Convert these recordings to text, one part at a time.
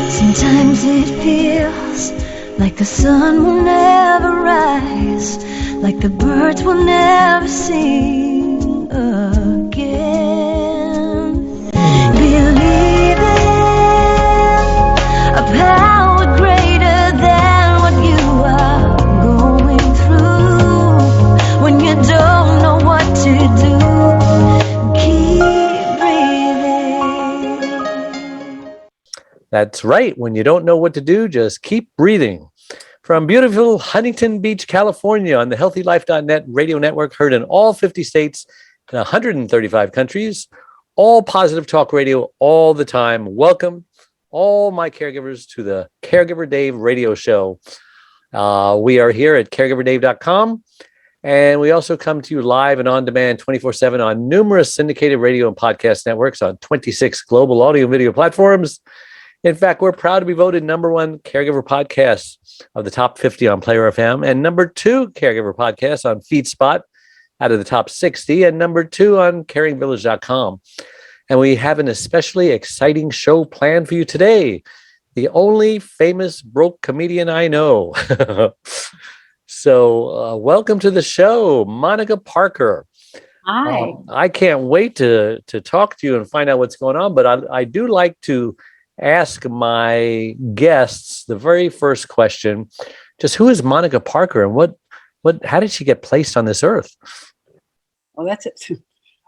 Sometimes it feels like the sun will never rise, like the birds will never sing again. Believe in a power greater than what you are going through. When you don't know what to do, keep breathing. That's right. When you don't know what to do, just keep breathing. From beautiful Huntington Beach, California, on the HealthyLife.net radio network, heard in all 50 states and 135 countries, all positive talk radio all the time. Welcome, all my caregivers, to the Caregiver Dave radio show. We are here at caregiverdave.com, and we also come to you live and on demand 24/7 on numerous syndicated radio and podcast networks on 26 global audio and video platforms. In fact, we're proud to be voted #1 caregiver podcast of the top 50 on Player FM, and #2 caregiver podcast on FeedSpot out of the top 60, and #2 on caringvillage.com. And we have an especially exciting show planned for you today. The only famous broke comedian I know. So welcome to the show, Monica Parker. Hi. I can't wait to talk to you and find out what's going on, but I do like to ask my guests the very first question, just who is Monica Parker and how did she get placed on this earth? Well, that's it.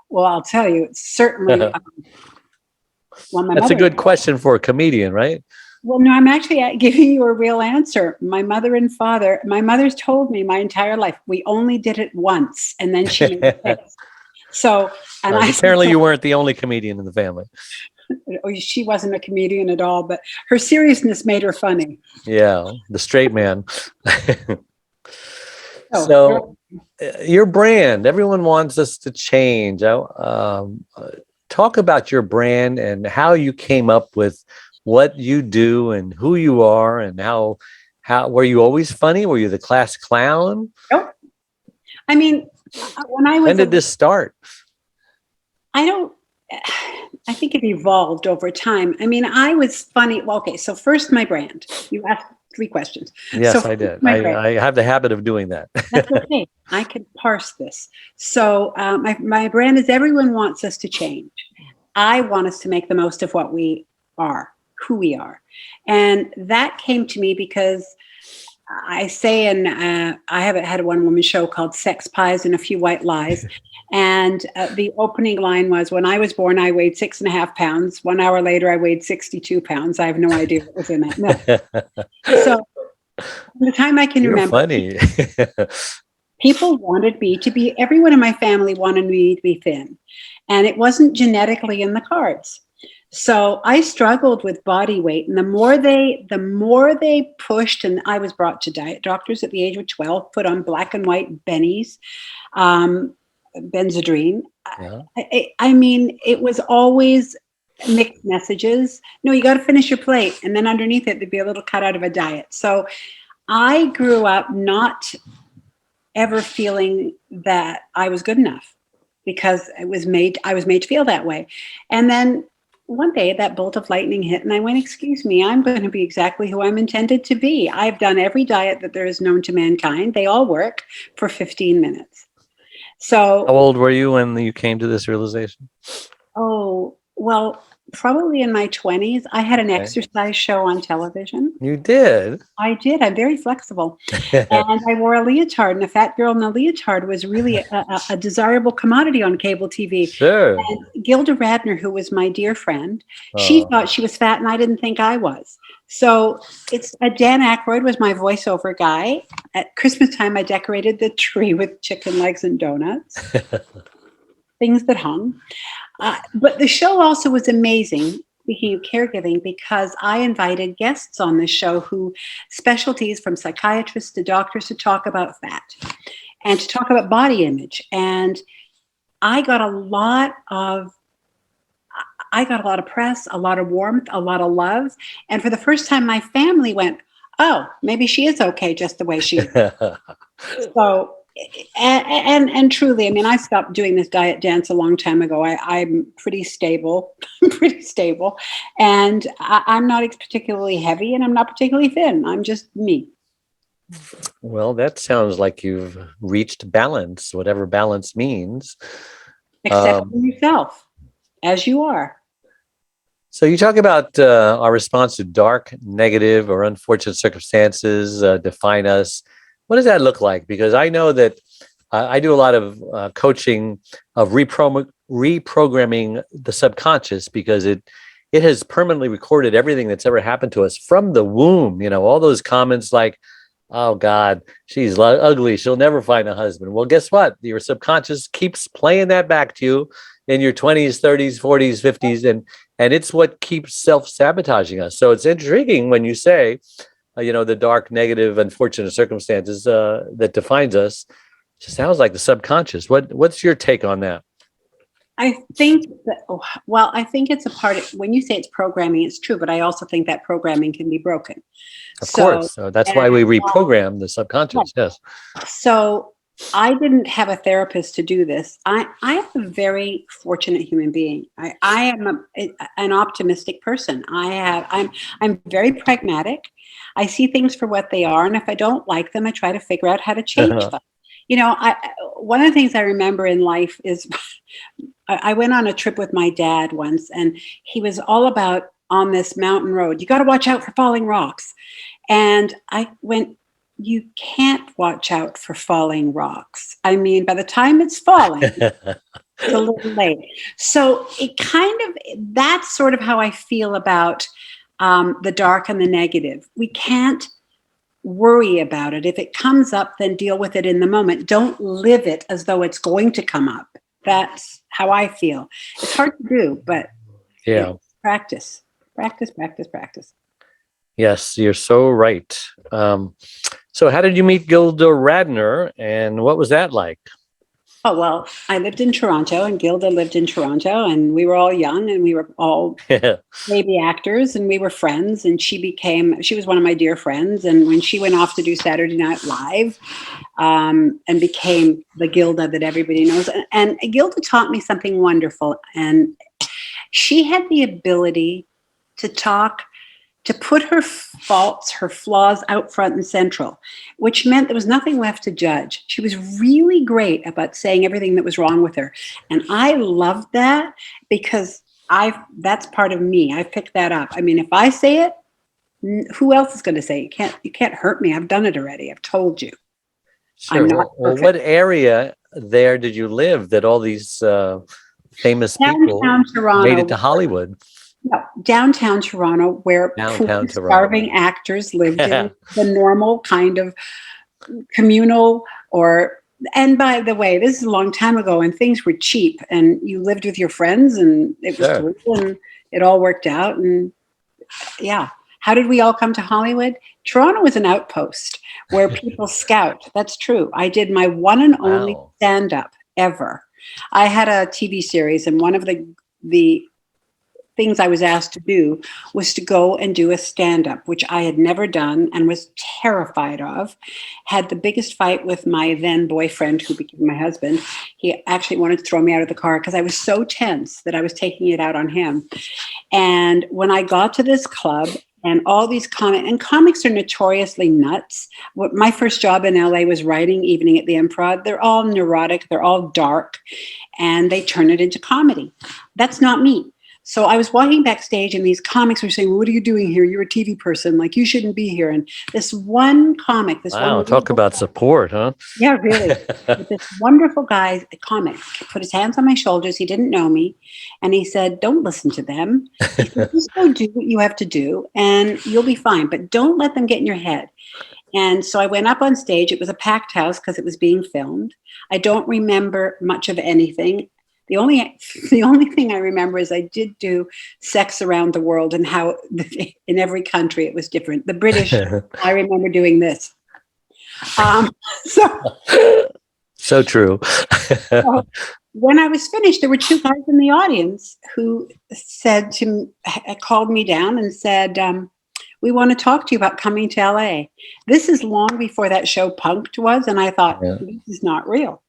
Well, I'll tell you, it's certainly. That's a good question for a comedian, right? Well, no, I'm actually giving you a real answer. My mother and father, my mother's told me my entire life, we only did it once, and then she made it. So, and apparently you weren't the only comedian in the family. She wasn't a comedian at all, but her seriousness made her funny. Yeah, the straight man. So your brand, everyone wants us to change. Talk about your brand and how you came up with what you do and who you are, and how were you always funny? Were you the class clown? Nope. I mean, when did this start? I think it evolved over time. I mean, I was funny. Well, okay, so first my brand. You asked 3 questions. Yes, I did. I have the habit of doing that. That's okay. I can parse this. So my brand is everyone wants us to change. I want us to make the most of what we are, who we are. And that came to me because I say, and I have had a one-woman show called Sex Pies and a Few White Lies. And the opening line was, when I was born, I weighed 6.5 pounds. 1 hour later, I weighed 62 pounds. I have no idea what was in that. No. So from the time I can remember, funny. People wanted me to be, everyone in my family wanted me to be thin. And it wasn't genetically in the cards. So I struggled with body weight, and the more they pushed, and I was brought to diet doctors at the age of 12, put on black and white bennies, Benzedrine. Yeah. I mean, it was always mixed messages. No, you got to finish your plate, and then underneath it, there'd be a little cut out of a diet. So I grew up not ever feeling that I was good enough because I was made to feel that way, and then one day that bolt of lightning hit and I went, excuse me, I'm going to be exactly who I'm intended to be. I've done every diet that there is known to mankind. They all work for 15 minutes. So how old were you when you came to this realization? Oh, well, probably in my 20s. I had an exercise show on television. You did? I did. I'm very flexible. And I wore a leotard, and a fat girl in a leotard was really a desirable commodity on cable TV. Sure. And Gilda Radner, who was my dear friend, she thought she was fat, and I didn't think I was. So it's Dan Aykroyd was my voiceover guy. At Christmas time, I decorated the tree with chicken legs and donuts, things that hung. But the show also was amazing, speaking of caregiving, because I invited guests on the show who specialties from psychiatrists to doctors to talk about fat and to talk about body image. And I got a lot of press, a lot of warmth, a lot of love. And for the first time, my family went, oh, maybe she is okay just the way she is. So and truly, I mean, I stopped doing this diet dance a long time ago. I'm pretty stable, pretty stable, and I'm not particularly heavy, and I'm not particularly thin. I'm just me. Well, that sounds like you've reached balance, whatever balance means. Accept yourself as you are. So you talk about our response to dark, negative, or unfortunate circumstances define us. What does that look like? Because I know that I do a lot of coaching of reprogramming the subconscious, because it has permanently recorded everything that's ever happened to us from the womb. All those comments like, "Oh God, she's ugly. She'll never find a husband." Well, guess what? Your subconscious keeps playing that back to you in your 20s, 30s, 40s, 50s, and it's what keeps self-sabotaging us. So it's intriguing when you say, the dark, negative, unfortunate circumstances that defines us. It sounds like the subconscious. What's your take on that? I think I think it's a part of, when you say it's programming, it's true, but I also think that programming can be broken. Of course. So that's why we reprogram the subconscious. Yes. So I didn't have a therapist to do this. I am a very fortunate human being. I am an optimistic person. I'm very pragmatic. I see things for what they are, and if I don't like them, I try to figure out how to change them. One of the things I remember in life is I went on a trip with my dad once, and he was all about, on this mountain road, you got to watch out for falling rocks. And I went, you can't watch out for falling rocks. I mean, by the time it's falling, it's a little late. So that's sort of how I feel about the dark and the negative. We can't worry about it. If it comes up, then deal with it in the moment. Don't live it as though it's going to come up. That's how I feel. It's hard to do, but practice. Yes, you're so right. So how did you meet Gilda Radner, and what was that like? Oh, well, I lived in Toronto, and Gilda lived in Toronto, and we were all young, and we were all baby actors, and we were friends, and she was one of my dear friends. And when she went off to do Saturday Night Live, and became the Gilda that everybody knows, and Gilda taught me something wonderful, and she had the ability to put her faults, her flaws out front and central, which meant there was nothing left to judge. She was really great about saying everything that was wrong with her. And I loved that, because that's part of me. I picked that up. I mean, if I say it, who else is going to say it? You can't hurt me. I've done it already. I've told you. Sure. I'm not perfect. Well, what area there did you live that all these famous people made it to Hollywood? No, downtown Toronto, where starving actors lived in the normal kind of communal and by the way, this is a long time ago, and things were cheap, and you lived with your friends, and it was cool, and it all worked out. And how did we all come to Hollywood? Toronto was an outpost where people scout. That's true. I did my one and only stand-up ever. I had a TV series, and one of the things I was asked to do was to go and do a stand-up, which I had never done and was terrified of. Had the biggest fight with my then boyfriend, who became my husband. He actually wanted to throw me out of the car because I was so tense that I was taking it out on him. And when I got to this club, and all these comics are notoriously nuts. My first job in LA was writing Evening at the Improv. They're all neurotic, they're all dark, and they turn it into comedy. That's not me. So I was walking backstage, and these comics were saying, "What are you doing here? You're a TV person. Like, you shouldn't be here." And this one comic, talk about support, huh? Yeah, really. This wonderful guy, a comic, put his hands on my shoulders. He didn't know me. And he said, "Don't listen to them. He said, just go do what you have to do, and you'll be fine. But don't let them get in your head." And so I went up on stage. It was a packed house because it was being filmed. I don't remember much of anything. The only thing I remember is I did do Sex Around the World, and how in every country it was different. The British, I remember doing this. So true. So when I was finished, there were two guys in the audience who called me down and said, We want to talk to you about coming to LA. This is long before that show Punked was. And I thought, Yeah. this is not real.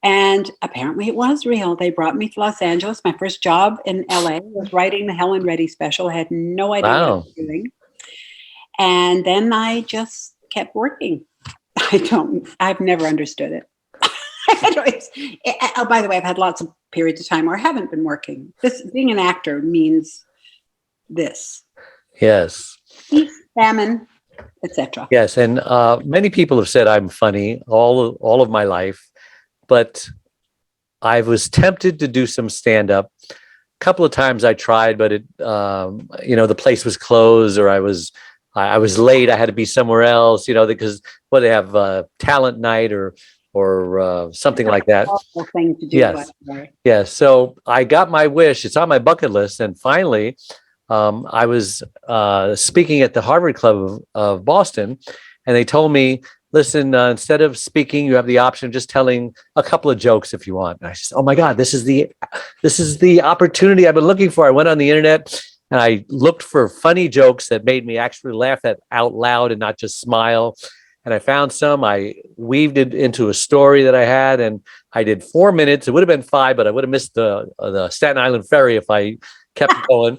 And apparently it was real. They brought me to Los Angeles. My first job in LA was writing the Helen Reddy special. I had no idea what I Wow. was doing. And then I just kept working. I've never understood it. Oh, by the way, I've had lots of periods of time where I haven't been working. Being an actor means this. Yes. Peace, famine, etc. Yes. And many people have said I'm funny all of my life, but I was tempted to do some stand-up. A couple of times I tried, but the place was closed, or I was late. I had to be somewhere else, because they have talent night or something like that. Awful thing to do. Yes. Yes. So I got my wish. It's on my bucket list. And finally, I was speaking at the Harvard Club of Boston, and they told me, listen, instead of speaking, you have the option of just telling a couple of jokes if you want. And I said, oh my God, this is the opportunity I've been looking for. I went on the internet and I looked for funny jokes that made me actually laugh out loud and not just smile. And I found some. I weaved it into a story that I had, and I did 4 minutes. It would have been 5, but I would have missed the Staten Island ferry if I kept going.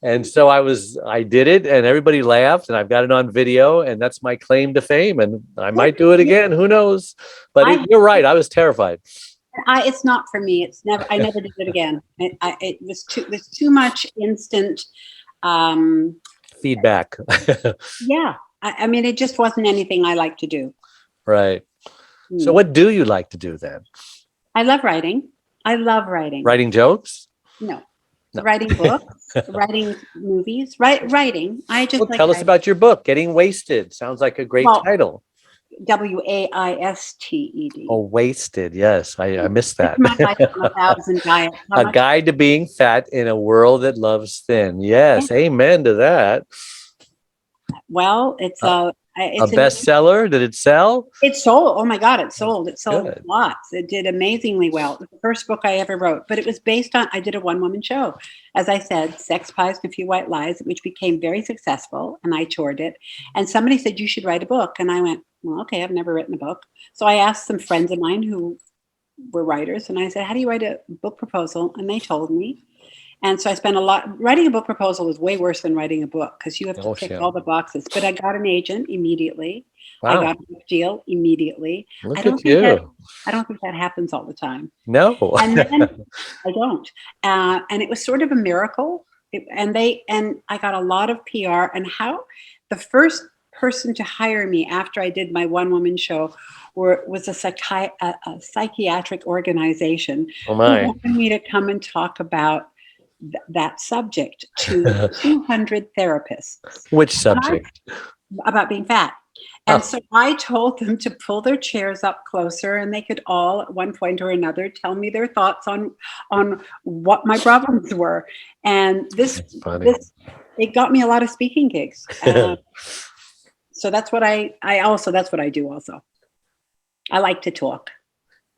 And so I did it, and everybody laughed, and I've got it on video, and that's my claim to fame. And I might do it again. Who knows? But you're right. I was terrified. It's not for me. I never did it again. It was too much instant feedback. Yeah. I mean, it just wasn't anything I like to do. Right. So what do you like to do then? I love writing. Writing jokes? No. Writing books, writing movies, writing. Tell us about your book, Getting Wasted. Sounds like a great title. WAISTED. Oh, Wasted. Yes, I missed that. A guide to being fat in a world that loves thin. Yes, amen to that. Well, it's a bestseller. Did it sell? It sold. Oh my God, it sold. It sold Good. lots. It did amazingly well. It was the first book I ever wrote, but it was based on, I did a one-woman show. As I said, Sex, Pies, and a Few White Lies, which became very successful, and I toured it. And somebody said, you should write a book. And I went, well, okay, I've never written a book. So I asked some friends of mine who were writers, and I said, how do you write a book proposal? And they told me. And so I spent writing a book proposal is way worse than writing a book, because you have to tick all the boxes. But I got an agent immediately. Wow. I got a book deal immediately. Look I don't at you. I don't think that happens all the time. No. And then I don't. And it was sort of a miracle. And I got a lot of PR. And how the first person to hire me after I did my one-woman show was a psychiatric organization Oh my. who wanted me to come and talk about that subject to 200 therapists. Which subject? About being fat. And so I told them to pull their chairs up closer, and they could all at one point or another tell me their thoughts on what my problems were. And this it got me a lot of speaking gigs. So that's what that's what I do also. I like to talk.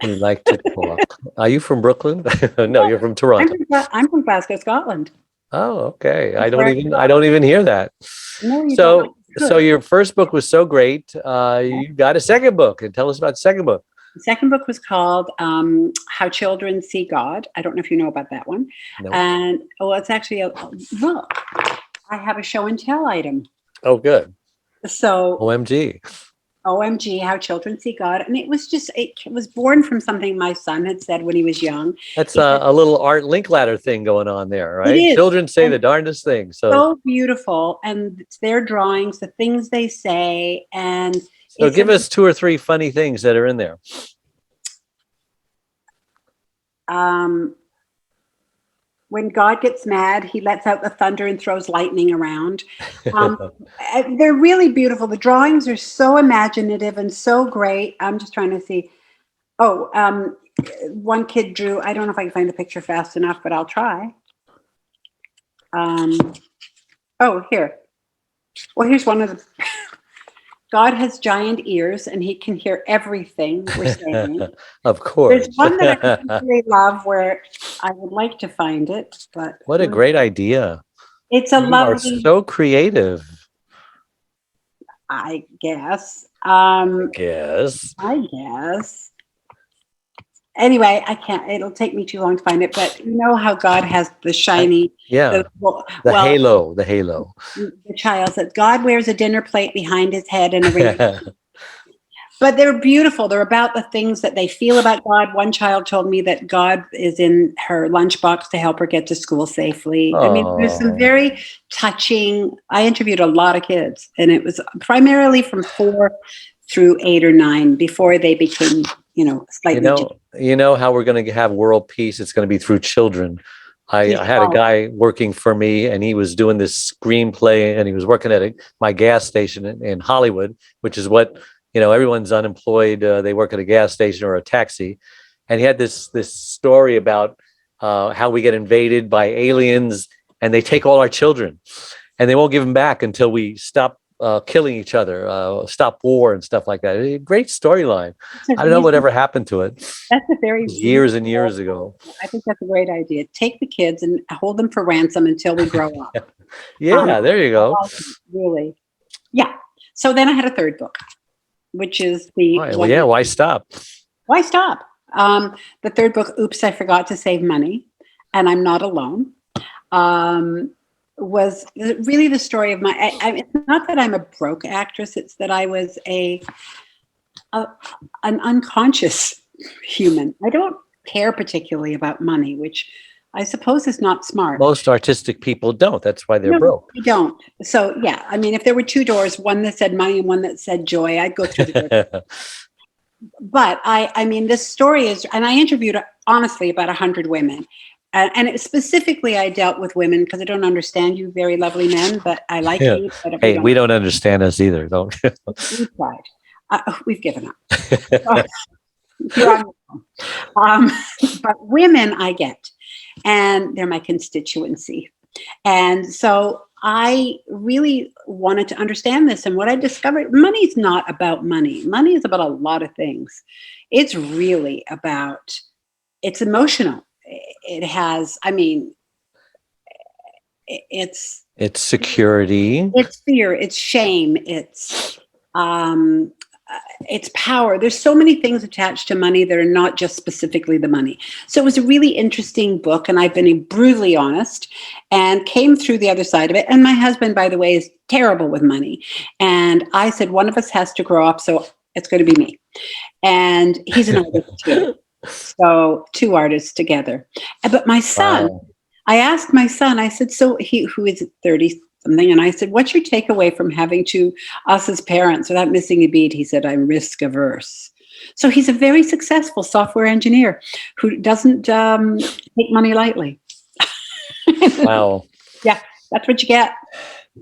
You like to talk. Are you from Brooklyn? No, you're from Toronto. I'm from Glasgow, Scotland. Oh, okay. I don't even hear that. No, you so don't. So your first book was so great. You got a second book, and tell us about the second book. The second book was called How Children See God. I don't know if you know about that one. No. And it's actually look, I have a show and tell item. Oh, good. So OMG, How Children See God. And it was born from something my son had said when he was young. That's a little Art Linkletter thing going on there, right? It is. Children say the darndest things. So beautiful. And it's their drawings, the things they say. And so give us 2 or 3 funny things that are in there. When God gets mad, he lets out the thunder and throws lightning around. They're really beautiful. The drawings are so imaginative and so great. I'm just trying to see. One kid drew, I don't know if I can find the picture fast enough, but I'll try. Here. Well, here's one of the... God has giant ears, and he can hear everything we're saying. Of course. There's one that I particularly love where I would like to find it, but what a great idea! It's a lovely. You are so creative. I guess. Yes. I guess. Anyway, I can't. It'll take me too long to find it. But you know how God has the shiny, Yeah. well, The halo. The halo. the child said God wears a dinner plate behind his head and a ring. But they're beautiful. They're about the things that they feel about God. One child told me that God is in her lunchbox to help her get to school safely. I mean, there's some very touching. I interviewed a lot of kids, and it was primarily from 4 through 8 or 9 before they became, slightly. You know how we're going to have world peace? It's going to be through children. I had a guy working for me, and he was doing this screenplay, and he was working at my gas station in Hollywood, which is what, everyone's unemployed. They work at a gas station or a taxi. And he had this story about how we get invaded by aliens, and they take all our children, and they won't give them back until we stop killing each other, stop war and stuff like that. A great storyline. I don't know whatever happened to it. That's a very years and years ago. I think that's a great idea. Take the kids and hold them for ransom until we grow up. Yeah, there you go. Really. Yeah. So then I had a third book, which is why stop? Why stop? The third book, Oops, I Forgot to Save Money, and I'm Not Alone. Was really the story of it's not that I'm a broke actress, it's that I was an unconscious human. I don't care particularly about money, which I suppose is not smart. Most artistic people don't. That's why they're broke. They don't. So yeah, I mean, if there were 2 doors, one that said money and one that said joy, I'd go through the door. But I mean, this story is, and I interviewed honestly about 100 women. And specifically, I dealt with women because I don't understand you, very lovely men, but I like you. But hey, we don't understand us either, don't we? We've tried. We've given up. But women I get, and they're my constituency. And so I really wanted to understand this. And what I discovered, money is not about money. Money is about a lot of things. It's really about, it's emotional. It has, it's security, it's fear, it's shame, it's power. There's so many things attached to money that are not just specifically the money. So it was a really interesting book, and I've been brutally honest and came through the other side of it. And my husband, by the way, is terrible with money. And I said, one of us has to grow up, so it's going to be me. And he's an artist too. So 2 artists together. But my son, I asked my son, I said, so who is 30 something. And I said, what's your takeaway from having us as parents without missing a beat? He said, I'm risk averse. So he's a very successful software engineer who doesn't take money lightly. Wow. Yeah, that's what you get.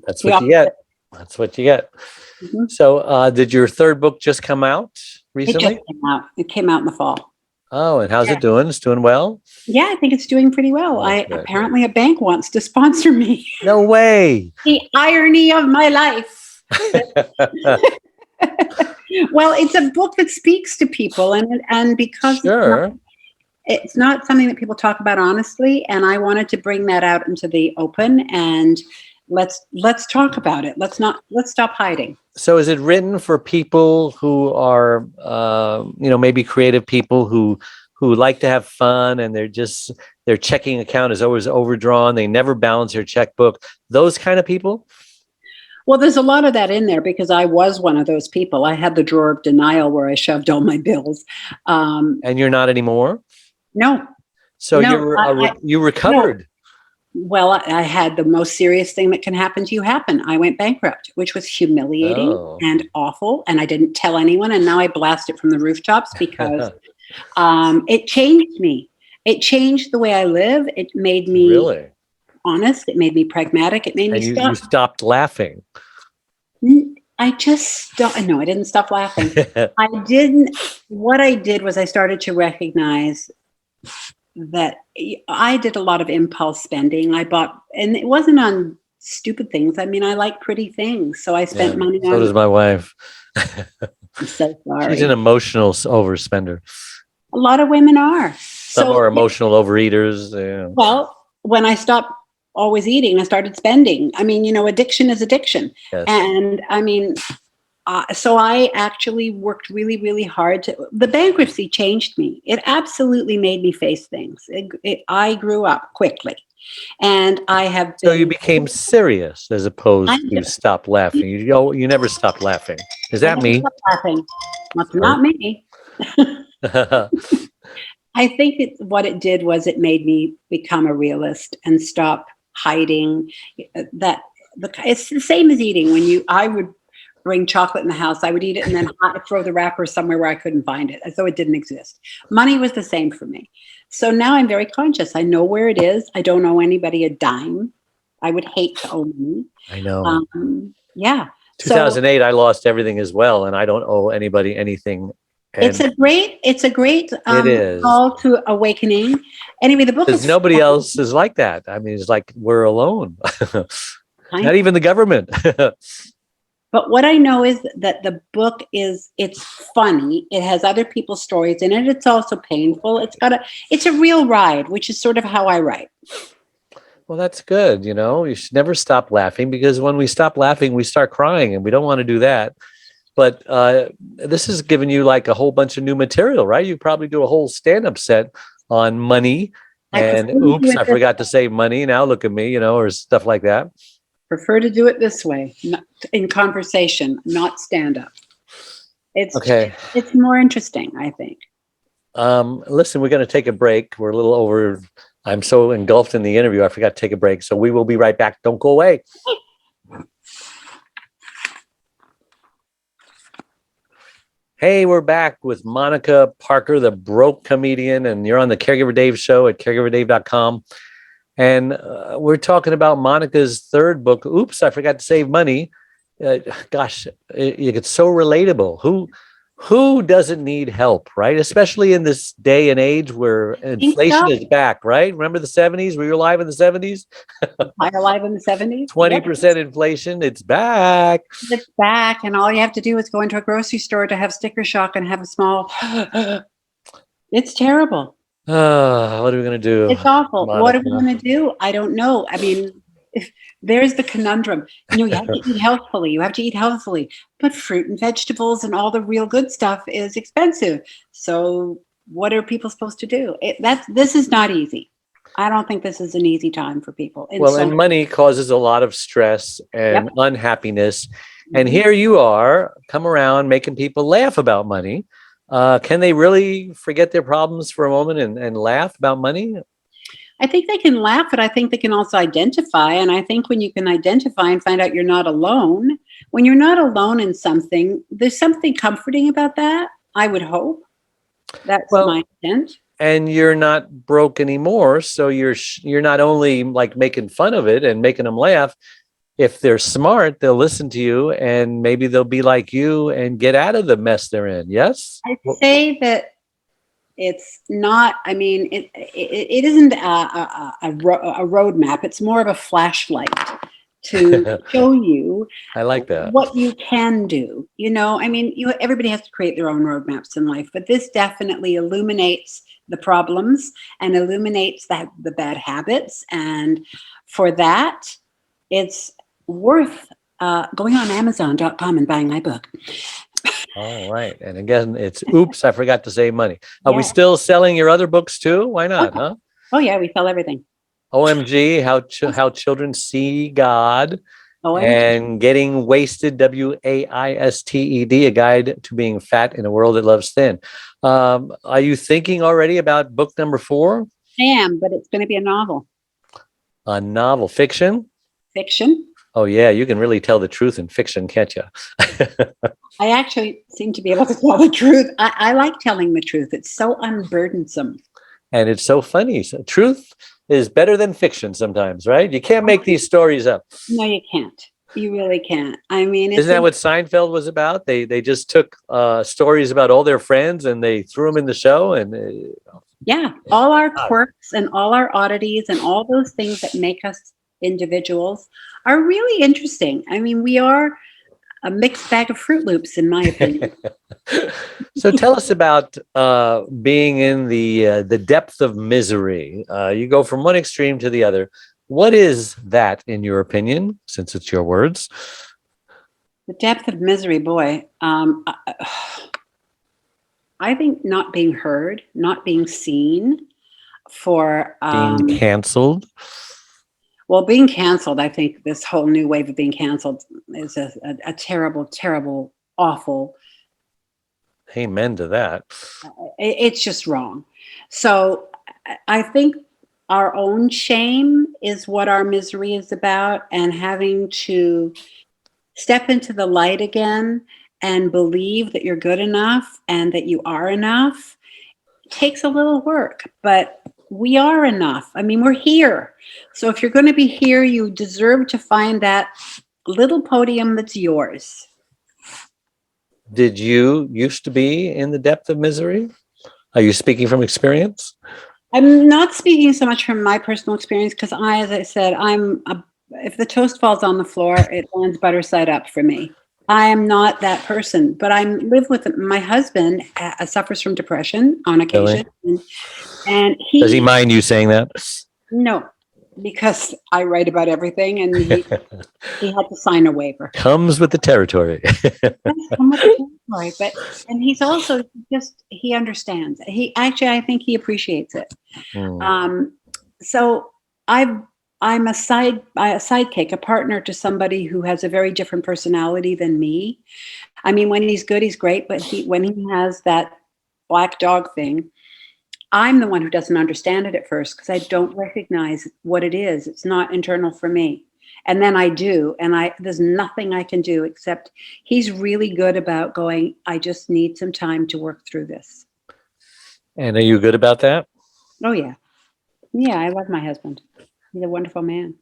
That's what you get. That's what you get. Mm-hmm. So did your third book just come out recently? It just came out. It came out in the fall. Oh, and how's it doing? It's doing well? Yeah, I think it's doing pretty well. Apparently a bank wants to sponsor me. No way. The irony of my life. Well, it's a book that speaks to people, and because it's not something that people talk about honestly, and I wanted to bring that out into the open, and let's talk about it. Let's stop hiding. So is it written for people who are, maybe creative people who like to have fun, and their checking account is always overdrawn. They never balance their checkbook. Those kind of people? Well, there's a lot of that in there because I was one of those people. I had the drawer of denial where I shoved all my bills. And you're not anymore? No. So you recovered? No. Well, I had the most serious thing that can happen to you happen. I went bankrupt, which was humiliating and awful. And I didn't tell anyone. And now I blast it from the rooftops because it changed me. It changed the way I live. It made me honest. It made me pragmatic. It made me stop. You stopped laughing. I just stopped. No, I didn't stop laughing. What I did was I started to recognize that I did a lot of impulse spending. I bought, and it wasn't on stupid things. I mean, I like pretty things. So I spent money on. So does my wife. I'm so sorry. She's an emotional overspender. A lot of women are. Some are emotional overeaters. Yeah. Well, when I stopped always eating, I started spending. I mean, addiction is addiction. Yes. And I mean, so I actually worked really, really hard. The bankruptcy changed me. It absolutely made me face things. I grew up quickly, and I have So been. you became serious as opposed to stop laughing. You never stopped laughing. Is I that never me? stopped laughing. That's Sorry. not me. I think what it did was it made me become a realist and stop hiding. It's the same as eating. I would bring chocolate in the house, I would eat it and then throw the wrapper somewhere where I couldn't find it, as though it didn't exist. Money was the same for me. So now I'm very conscious. I know where it is. I don't owe anybody a dime. I would hate to owe money. I know. Yeah. 2008, I lost everything as well, and I don't owe anybody anything. It's a great it is. call to awakening. Anyway, the book is nobody else is like that. I mean, it's like we're alone. Not even the government. But what I know is that the book it's funny. It has other people's stories in it. It's also painful. It's a real ride, which is sort of how I write. Well, that's good. You should never stop laughing, because when we stop laughing, we start crying, and we don't want to do that. But this has given you like a whole bunch of new material, right? You probably do a whole stand-up set on money and oops, I forgot to say money. Now look at me, or stuff like that. Prefer to do it this way, in conversation, not stand-up. It's more interesting, I think. Listen, we're going to take a break. We're a little over. I'm so engulfed in the interview, I forgot to take a break. So we will be right back. Don't go away. Hey, we're back with Monica Parker, the broke comedian, and you're on the Caregiver Dave show at caregiverdave.com. And we're talking about Monica's third book, Oops, I Forgot to Save Money. Gosh, it's so relatable. Who doesn't need help, right? Especially in this day and age where inflation is back, right? Remember the 70s? Were you alive in the 70s? I'm alive in the 70s. 20% inflation. It's back. It's back. And all you have to do is go into a grocery store to have sticker shock and have a small. It's terrible. What are we going to do? It's awful. Monica. What are we going to do? I don't know. I mean, there's the conundrum. You have to eat healthfully. But fruit and vegetables and all the real good stuff is expensive. So what are people supposed to do? This is not easy. I don't think this is an easy time for people. And money causes a lot of stress and unhappiness. And here you are, come around making people laugh about money. Can they really forget their problems for a moment and laugh about money? I think they can laugh, but I think they can also identify. And I think when you can identify and find out you're not alone, when you're not alone in something, there's something comforting about that, I would hope. That's my intent. And you're not broke anymore. So you're not only like making fun of it and making them laugh. If they're smart, they'll listen to you and maybe they'll be like you and get out of the mess they're in. Yes? I'd say that it's not, I mean, it isn't a roadmap. It's more of a flashlight to show you I like that. What you can do. I mean, everybody has to create their own roadmaps in life, but this definitely illuminates the problems and illuminates the bad habits. And for that, it's worth going on Amazon.com and buying my book. All right. And again, it's Oops, I Forgot to Save Money. Are we still selling your other books too? Why not, huh? Oh, yeah, we sell everything. OMG, How Children See God. OMG. And Getting Wasted, WAISTED, A Guide to Being Fat in a World That Loves Thin. Are you thinking already about book number 4? I am, but it's going to be a novel. A novel. Fiction? Fiction. Oh, yeah. You can really tell the truth in fiction, can't you? I actually seem to be able to tell the truth. I like telling the truth. It's so unburdensome. And it's so funny. So truth is better than fiction sometimes, right? You can't make these stories up. No, you can't. You really can't. I mean, isn't that what Seinfeld was about? They just took stories about all their friends and they threw them in the show. And all our quirks and all our oddities and all those things that make us individuals are really interesting. I mean, we are a mixed bag of Fruit Loops, in my opinion. So tell us about being in the depth of misery. You go from one extreme to the other. What is that, in your opinion, since it's your words? The depth of misery, boy. I think not being heard, not being seen for Being canceled. well, being canceled. I think this whole new wave of being canceled is a terrible, terrible, awful. Amen to that. It's just wrong. So I think our own shame is what our misery is about, and having to step into the light again and believe that you're good enough and that you are enough takes a little work, but we are enough. I mean, we're here. So if you're going to be here, you deserve to find that little podium that's yours. Did you used to be in the depth of misery? Are you speaking from experience? I'm not speaking so much from my personal experience because as I said, if the toast falls on the floor, it lands butter side up for me. I am not that person, but I live with my husband. Suffers from depression on occasion, Really? and Does he mind you saying that? No, because I write about everything, and he had to sign a waiver. Comes with the territory. But he's also he understands. I think he appreciates it. So I'm a sidekick, a partner to somebody who has a very different personality than me. I mean, when he's good, he's great, but when he has that black dog thing, I'm the one who doesn't understand it at first because I don't recognize what it is. It's not internal for me. And then I do, and there's nothing I can do except he's really good about going, I just need some time to work through this. And are you good about that? Oh, yeah. Yeah, I love my husband. He's a wonderful man.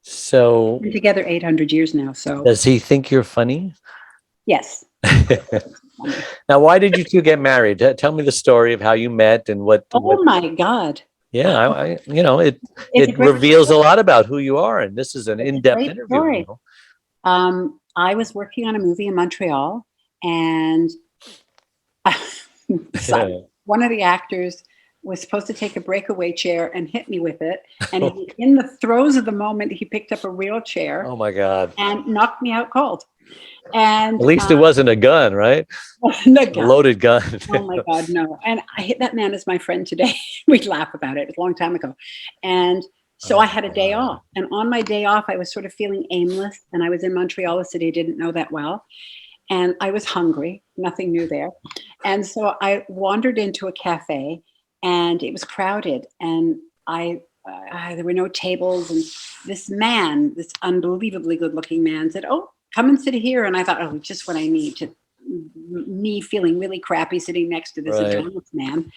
So we're together 800 years now. So does he think you're funny? Yes. Now, why did you two get married? Tell me the story of how you met and what. Oh my God. Yeah, it reveals a lot about who you are, and this is an in-depth interview. Story. You know? I was working on a movie in Montreal, and one of the actors was supposed to take a breakaway chair and hit me with it. And in the throes of the moment, he picked up a real chair. Oh my God. And knocked me out cold. And at least it wasn't a gun, right? A loaded gun. Oh my God, no. And that man is my friend today. We laugh about it. It was a long time ago. And so I had a day off. And on my day off, I was sort of feeling aimless. And I was in Montreal, a city I didn't know that well. And I was hungry, nothing new there. And so I wandered into a cafe, and it was crowded, and there were no tables, and this man, this unbelievably good-looking man, said, "Oh, come and sit here." And I thought, oh, just what I need me feeling really crappy sitting next to this enormous man.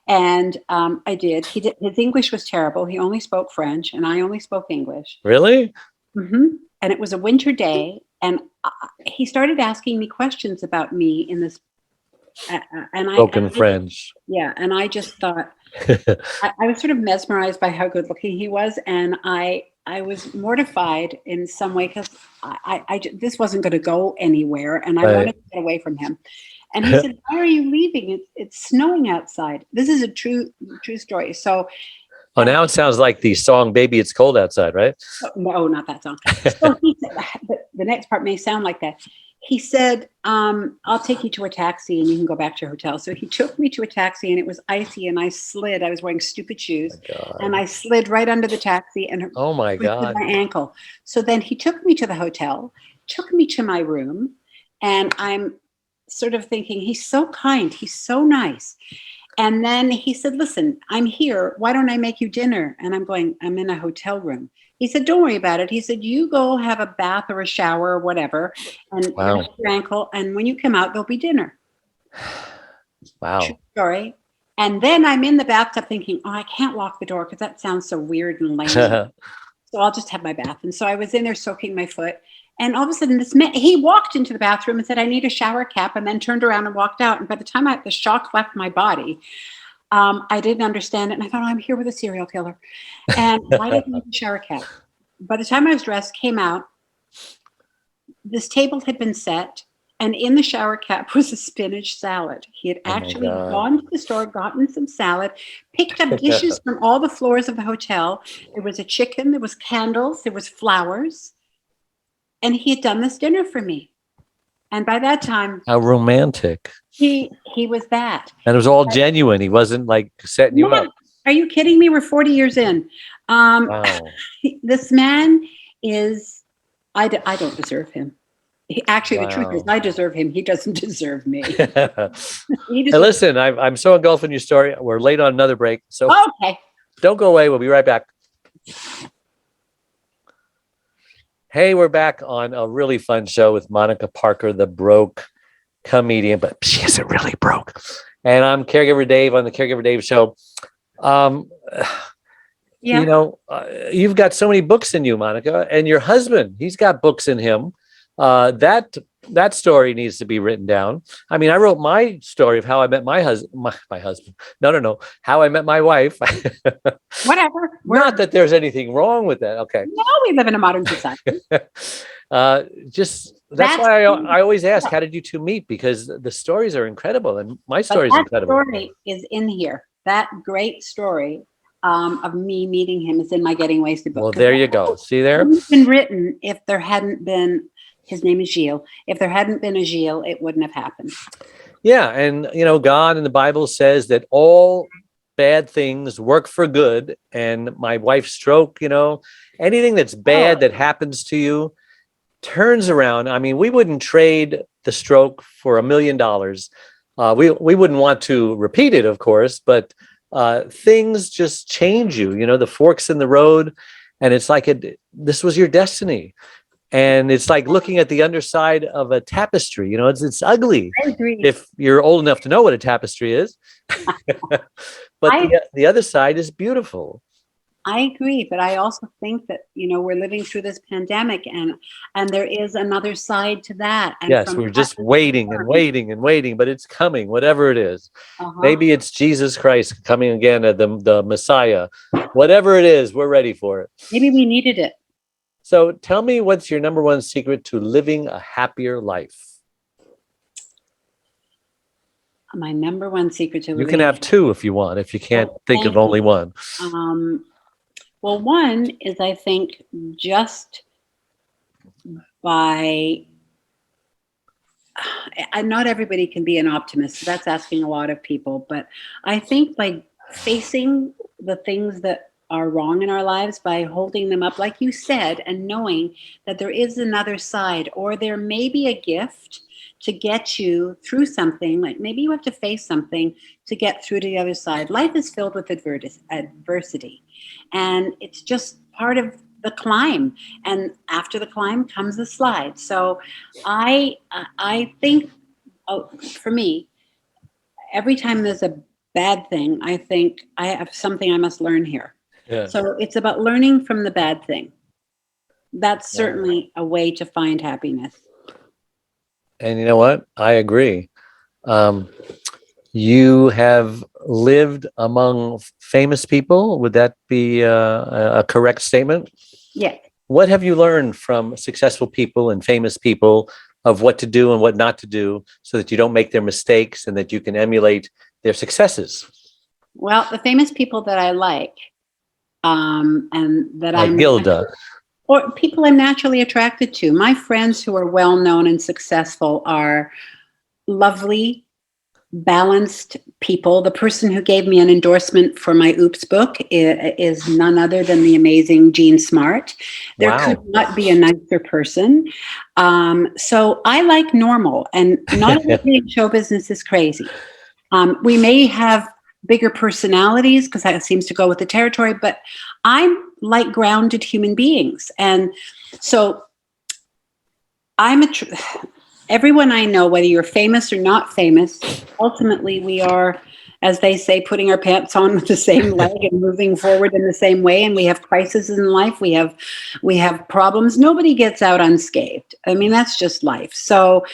And I did. His English was terrible. He only spoke French, and I only spoke English. Really? Mm-hmm. And it was a winter day, and he started asking me questions about me in this. Broken French. Yeah, and I just thought I was sort of mesmerized by how good looking he was, and I was mortified in some way because this wasn't going to go anywhere, and I wanted to get away from him. And he said, "Why are you leaving? It's snowing outside." This is a true story. So. Oh, now it sounds like the song "Baby It's Cold Outside," right? No, not that song. So he said, the next part may sound like that. He said, "I'll take you to a taxi and you can go back to your hotel." So he took me to a taxi, and it was icy, and I slid. I was wearing stupid shoes, and I slid right under the taxi and oh my God, my ankle. So then he took me to the hotel, took me to my room, and I'm sort of thinking, he's so kind, he's so nice. And then he said, "Listen, I'm here. Why don't I make you dinner?" And I'm going, "I'm in a hotel room." He said, "Don't worry about it." He said, "You go have a bath or a shower or whatever, and rest your ankle. And when you come out, there'll be dinner." Wow. True story. And then I'm in the bathtub thinking, "Oh, I can't lock the door because that sounds so weird and lame." So I'll just have my bath. And so I was in there soaking my foot. And all of a sudden, he walked into the bathroom and said, "I need a shower cap," and then turned around and walked out. And by the time the shock left my body, I didn't understand it. And I thought, I'm here with a serial killer. And I didn't need a shower cap. By the time I was dressed, came out, this table had been set. And in the shower cap was a spinach salad. He had actually gone to the store, gotten some salad, picked up dishes from all the floors of the hotel. There was a chicken, there was candles, there was flowers. And he had done this dinner for me. And by that time, How romantic. he was that. And it was all genuine. He wasn't like setting you up. Are you kidding me? We're 40 years in. Wow. This man is, I don't deserve him. The truth is, I deserve him. He doesn't deserve me. Hey, listen, I'm so engulfed in your story. We're late on another break. So okay. Don't go away. We'll be right back. Hey, we're back on a really fun show with Monica Parker, the broke comedian, but she isn't really broke. And I'm Caregiver Dave on the Caregiver Dave Show. Yeah. You know, you've got so many books in you, Monica, and your husband, he's got books in him. That story needs to be written down. I mean, I wrote my story of how I met my husband. My husband. No. How I met my wife. Whatever. Not that there's anything wrong with that. Okay. No, we live in a modern society. That's why I always ask, how did you two meet? Because the stories are incredible, and my story is incredible. That story is in here. That great story of me meeting him is in my Getting Wasted book. Well, there you go. See there? It would have been written if there hadn't been. His name is Gilles. If there hadn't been a Gilles, it wouldn't have happened. Yeah. And, you know, God in the Bible says that all bad things work for good. And my wife's stroke, you know, anything that's bad that happens to you turns around. I mean, we wouldn't trade the stroke for $1 million. We wouldn't want to repeat it, of course, but things just change you, you know, the forks in the road. And it's like this was your destiny. And it's like looking at the underside of a tapestry. You know, it's ugly. I agree. If you're old enough to know what a tapestry is. But the other side is beautiful. I agree. But I also think that, you know, we're living through this pandemic and there is another side to that. And yes, we're just waiting and waiting and waiting, but it's coming, whatever it is. Maybe it's Jesus Christ coming again, the Messiah. Whatever it is, we're ready for it. Maybe we needed it. So tell me, what's your number one secret to living a happier life? My number one secret to living. You can have two if you want, if you can't think of only one. Well, one is, I think, just by, and not everybody can be an optimist. So that's asking a lot of people. But I think by facing the things that are wrong in our lives, by holding them up, like you said, and knowing that there is another side, or there may be a gift to get you through something. Like maybe you have to face something to get through to the other side. Life is filled with adversity, and it's just part of the climb. And after the climb comes the slide. So I think, for me, every time there's a bad thing, I think I have something I must learn here. Yeah. So it's about learning from the bad thing. That's certainly a way to find happiness. And you know what? I agree. You have lived among famous people. Would that be a correct statement? Yes. What have you learned from successful people and famous people of what to do and what not to do so that you don't make their mistakes and that you can emulate their successes? Well, the famous people that I like, and that like Gilda, or people I'm naturally attracted to. My friends who are well known and successful are lovely, balanced people. The person who gave me an endorsement for my Oops book is none other than the amazing Jean Smart. There could not be a nicer person. So I like normal, and not everybody in show business is crazy. We may have bigger personalities because that seems to go with the territory, but I'm like grounded human beings. And so everyone I know, whether you're famous or not famous, ultimately we are, as they say, putting our pants on with the same leg and moving forward in the same way. And we have crises in life. We have problems. Nobody gets out unscathed. I mean, that's just life. So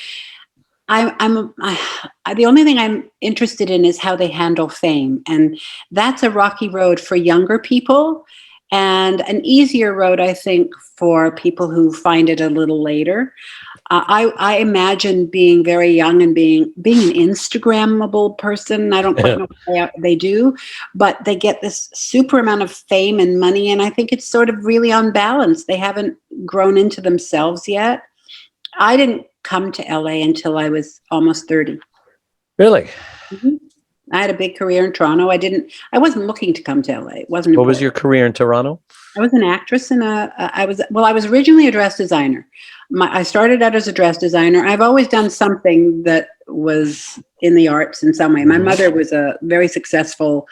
the only thing I'm interested in is how they handle fame. And that's a rocky road for younger people and an easier road, I think, for people who find it a little later. I imagine being very young and being an Instagrammable person. I don't quite know what they do, but they get this super amount of fame and money. And I think it's sort of really unbalanced. They haven't grown into themselves yet. I didn't come to LA until I was almost 30. Really? Mhm. I had a big career in Toronto. I wasn't looking to come to LA. It wasn't What was important. your career in Toronto? I was an actress and I was originally a dress designer. I started out as a dress designer. I've always done something that was in the arts in some way. My mother was a very successful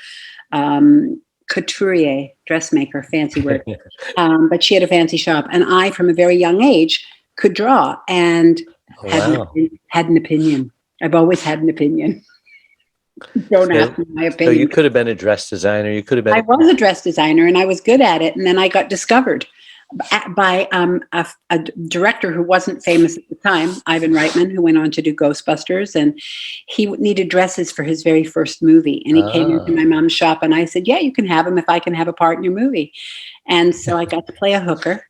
couturier, dressmaker, fancy word. But she had a fancy shop. And I, from a very young age, could draw and had an opinion. I've always had an opinion. Don't ask me my opinion. So you could have been a dress designer. You could have been. I was a dress designer and I was good at it. And then I got discovered by a director who wasn't famous at the time, Ivan Reitman, who went on to do Ghostbusters. And he needed dresses for his very first movie. And he came into my mom's shop and I said, yeah, you can have them if I can have a part in your movie. And so I got to play a hooker.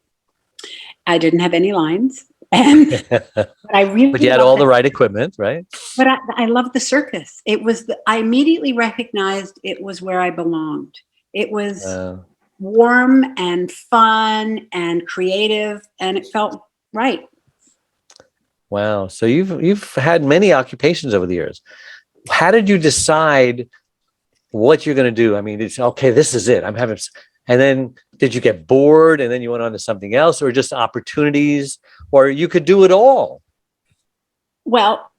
I didn't have any lines. And but you had all the right equipment, right? But I loved the circus. I immediately recognized it was where I belonged. It was warm and fun and creative, and it felt right. Wow. So you've had many occupations over the years. How did you decide what you're going to do? I mean, it's okay, this is it. And then did you get bored and then you went on to something else, or just opportunities, or you could do it all? Well,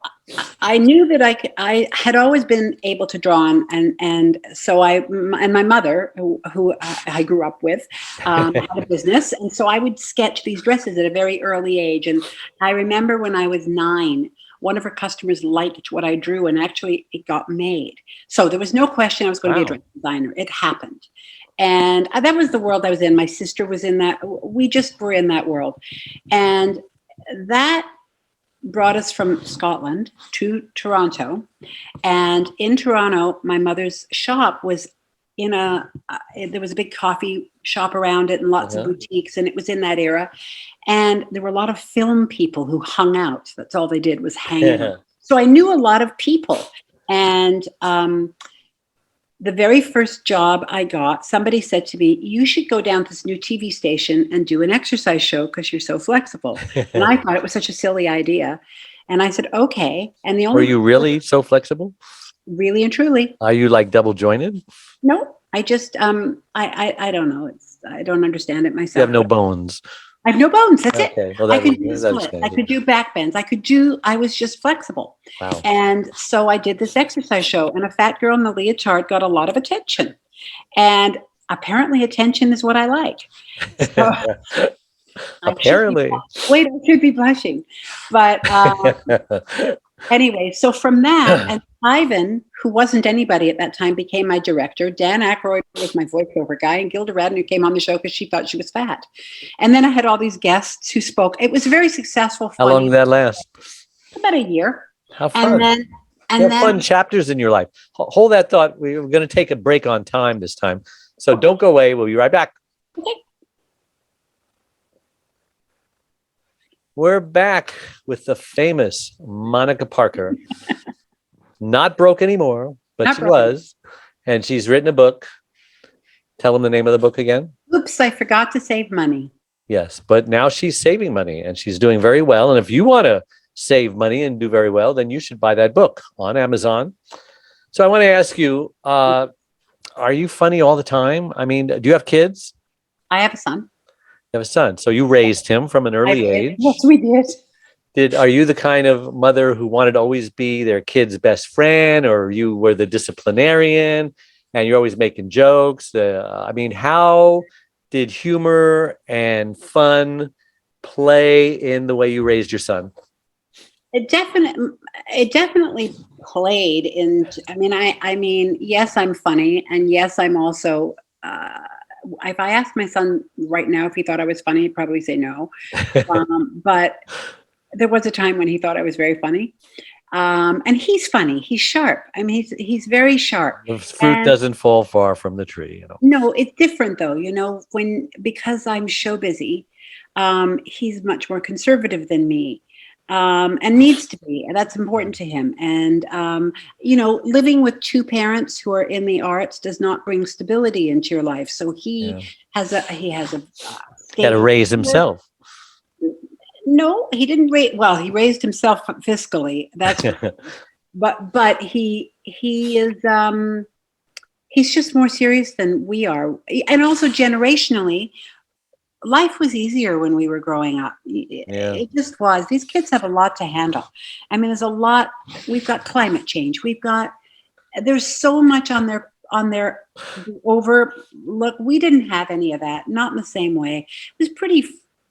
I knew that I had always been able to draw, and so my mother, who I grew up with, had a business, and so I would sketch these dresses at a very early age. And I remember when I was 9, one of her customers liked what I drew, and actually it got made. So there was no question I was going to be a dress designer. It happened. And that was the world I was in. My sister was in that. We just were in that world. And that brought us from Scotland to Toronto. And in Toronto, my mother's shop was there was a big coffee shop around it and lots of boutiques. And it was in that era. And there were a lot of film people who hung out. That's all they did was hang out. So I knew a lot of people. And the very first job I got, somebody said to me, you should go down to this new TV station and do an exercise show because you're so flexible. And I thought it was such a silly idea. And I said, okay. And were you really so flexible? Really and truly. Are you like double jointed? No, I just, I don't know. I don't understand it myself. You have no bones. I have no bones. That's it. Well, I could do split. I could do back bends. I was just flexible. Wow. And so I did this exercise show, and a fat girl in the leotard got a lot of attention. And apparently attention is what I like. So apparently. I should be blushing. But anyway, so from that, and Ivan, who wasn't anybody at that time, became my director. Dan Aykroyd was my voiceover guy, and Gilda Radner came on the show because she thought she was fat. And then I had all these guests who spoke. It was very successful. How long did that last? About a year. How fun. And then fun chapters in your life. Hold that thought. We're going to take a break on time this time. So don't go away. We'll be right back. Okay. We're back with the famous Monica Parker. Not broke anymore, but she was. And she's written a book. Tell them the name of the book again. Oops, I forgot to save money. Yes, but now she's saving money and she's doing very well. And if you want to save money and do very well, then you should buy that book on Amazon. So I want to ask you, are you funny all the time? I mean, do you have kids? I have a son. You have a son. So you raised him from an early age. Yes, we did. Are you the kind of mother who wanted to always be their kid's best friend, or you were the disciplinarian and you're always making jokes? I mean, how did humor and fun play in the way you raised your son? It definitely played in. I mean, yes, I'm funny, and yes, I'm also. If I asked my son right now if he thought I was funny, he'd probably say no. But there was a time when he thought I was very funny. And he's funny. He's sharp. I mean, he's very sharp. The fruit doesn't fall far from the tree, you know. No, it's different though. You know, because I'm show busy, he's much more conservative than me. And needs to be, and that's important to him. And, living with two parents who are in the arts does not bring stability into your life. So he has a got to raise himself. No, he didn't raise. Well, he raised himself fiscally. That's but he is he's just more serious than we are, and also generationally, life was easier when we were growing up. It just was. These kids have a lot to handle. I mean, there's a lot. We've got climate change. There's so much on their overlook. We didn't have any of that, not in the same way. It was pretty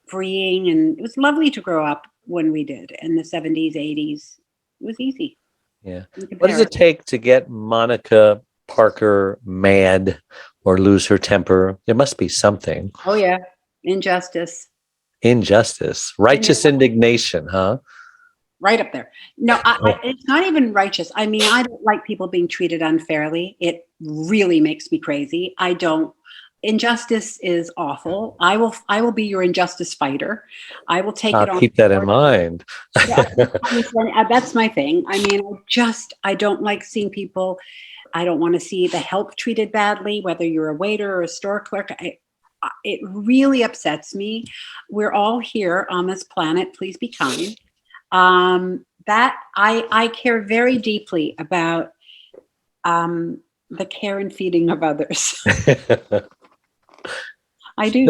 freeing, and it was lovely to grow up when we did in the 70s, 80s. It was easy. Yeah. What does it take to get Monica Parker mad or lose her temper? There must be something. Oh, yeah. Injustice. Righteous indignation, huh? Right up there. No, it's not even righteous. I mean, I don't like people being treated unfairly. It really makes me crazy. I don't. Injustice is awful. I will be your injustice fighter. I will take it on. I'll keep that in mind. That's my thing. I mean, I don't like seeing people. I don't want to see the help treated badly, whether you're a waiter or a store clerk. It really upsets me. We're all here on this planet. Please be kind. That I care very deeply about the care and feeding of others. I do.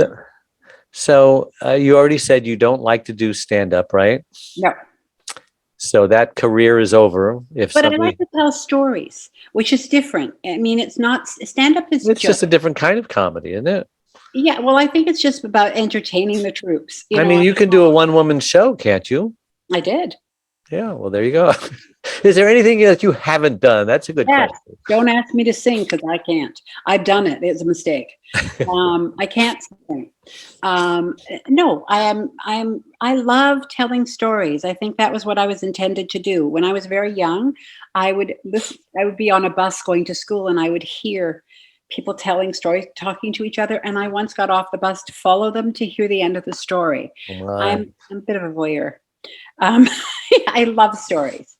So you already said you don't like to do stand-up, right? No. So that career is over. But I like to tell stories, which is different. I mean, it's not stand-up is. It's just a different kind of comedy, isn't it? Yeah. Well, I think it's just about entertaining the troops. I mean, you can do a one-woman show, can't you? I did. Yeah. Well, there you go. Is there anything that you haven't done? That's a good question. Don't ask me to sing because I can't. I've done it. It's a mistake. I can't sing. No, I love telling stories. I think that was what I was intended to do. When I was very young, I would be on a bus going to school, and I would hear people telling stories, talking to each other. And I once got off the bus to follow them to hear the end of the story. Right. I'm a bit of a voyeur. I love stories.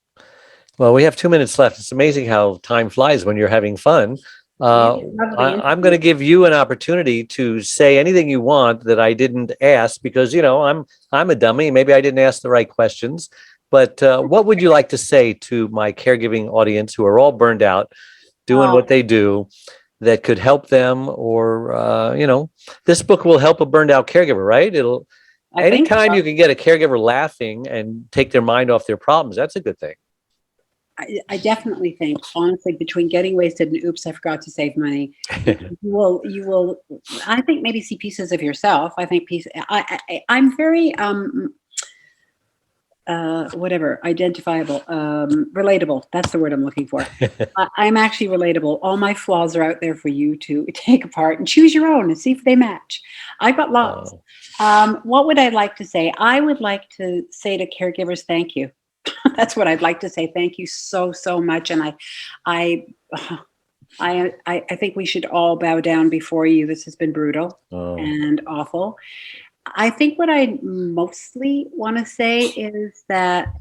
Well, we have 2 minutes left. It's amazing how time flies when you're having fun. I'm going to give you an opportunity to say anything you want that I didn't ask, because, you know, I'm a dummy. Maybe I didn't ask the right questions. But what would you like to say to my caregiving audience who are all burned out doing what they do that could help them? Or, you know, this book will help a burned out caregiver, right? Anytime you can get a caregiver laughing and take their mind off their problems, that's a good thing. I definitely think, honestly, between getting wasted and oops, I forgot to save money, you will, I think, maybe see pieces of yourself. I think I'm very, identifiable, relatable. That's the word I'm looking for. I'm actually relatable. All my flaws are out there for you to take apart and choose your own and see if they match. I've got lots. What would I like to say? I would like to say to caregivers, thank you. That's what I'd like to say. Thank you so much. And I think we should all bow down before you. This has been brutal and awful. I think what I mostly want to say is that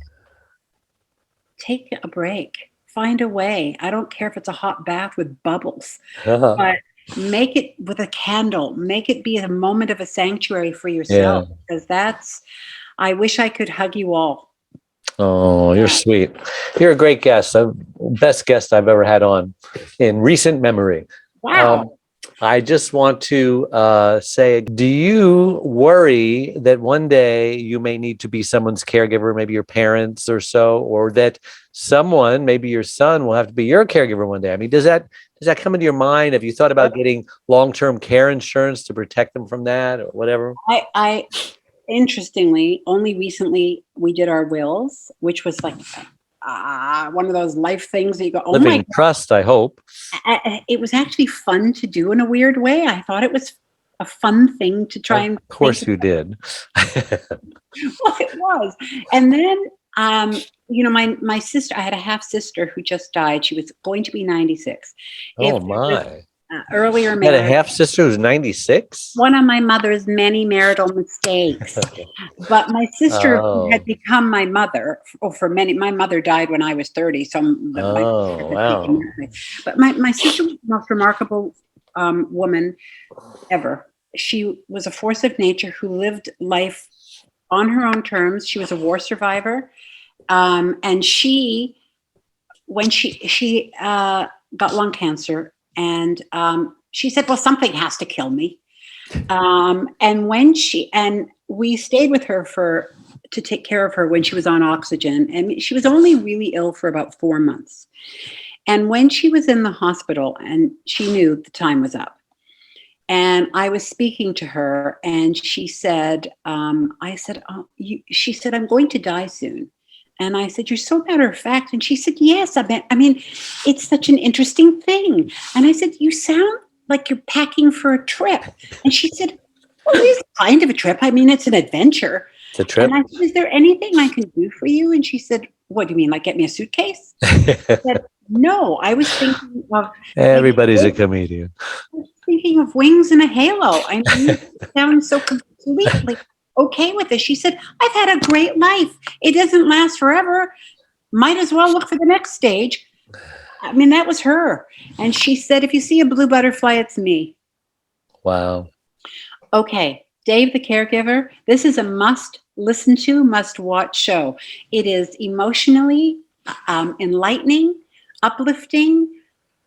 take a break, find a way. I don't care if it's a hot bath with bubbles, but make it with a candle, make it be a moment of a sanctuary for yourself. Because I wish I could hug you all. Oh, you're sweet. You're a great guest. Best guest I've ever had on in recent memory. Wow. I just want to say, do you worry that one day you may need to be someone's caregiver, maybe your parents or so, or that someone, maybe your son, will have to be your caregiver one day? I mean, does that come into your mind? Have you thought about getting long-term care insurance to protect them from that or whatever? I interestingly, only recently we did our wills, which was like one of those life things that you go, oh living trust, I hope. It was actually fun to do in a weird way. I thought it was a fun thing to try and. Of course you did. Well, it was. And then, you know, my sister, I had a half sister who just died. She was going to be 96. Oh, my. Earlier marriage. You had a half sister who's 96? One of my mother's many marital mistakes. But my sister had become my mother for many. My mother died when I was 30. So wow. But my sister was the most remarkable woman ever. She was a force of nature who lived life on her own terms. She was a war survivor. And when she got lung cancer, and she said, well, something has to kill me. And we stayed with her to take care of her when she was on oxygen. And she was only really ill for about 4 months. And when she was in the hospital, and she knew the time was up, and I was speaking to her, and she said, she said, I'm going to die soon. And I said, you're so matter of fact. And she said, yes, I mean, it's such an interesting thing. And I said, you sound like you're packing for a trip. And she said, well, it's kind of a trip. I mean, it's an adventure. It's a trip. And I said, is there anything I can do for you? And she said, what do you mean? Like get me a suitcase? I said, no, I was thinking of... Everybody's a comedian. I was thinking of wings and a halo. I mean, it sounds so completely okay with this. She said, I've had a great life. It doesn't last forever. Might as well look for the next stage. I mean, that was her. And she said, if you see a blue butterfly, it's me. Wow. Okay. Dave the Caregiver. This is a must listen to, must watch show. It is emotionally enlightening, uplifting.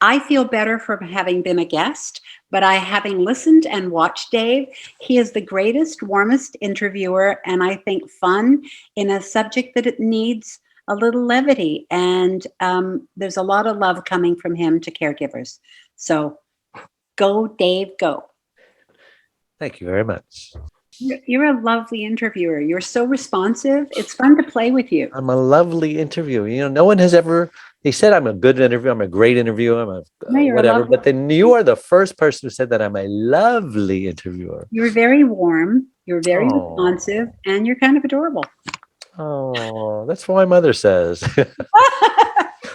I feel better from having been a guest, but having listened and watched Dave, he is the greatest, warmest interviewer, and I think fun in a subject that it needs a little levity. And there's a lot of love coming from him to caregivers. So go, Dave, go. Thank you very much. You're a lovely interviewer. You're so responsive. It's fun to play with you. I'm a lovely interviewer. You know, no one has ever... They said I'm a good interviewer. I'm a great interviewer. I'm whatever. But then you are the first person who said that I'm a lovely interviewer. You're very warm. You're very responsive, and you're kind of adorable. Oh, that's what my mother says.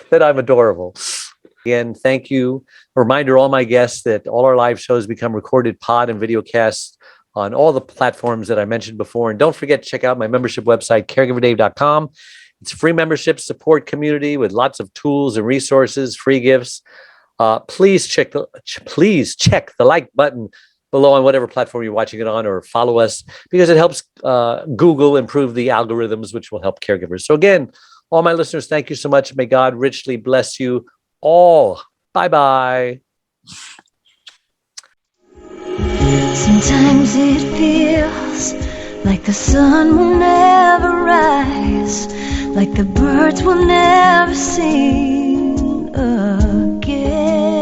That I'm adorable. Again, thank you. A reminder to all my guests that all our live shows become recorded pod and video casts on all the platforms that I mentioned before. And don't forget to check out my membership website, caregiverdave.com. It's a free membership support community with lots of tools and resources, free gifts. Please check the like button below on whatever platform you're watching it on, or follow us, because it helps Google improve the algorithms, which will help caregivers. So again, all my listeners, thank you so much. May God richly bless you all. Bye-bye. Sometimes it feels like the sun will never rise, like the birds will never sing again.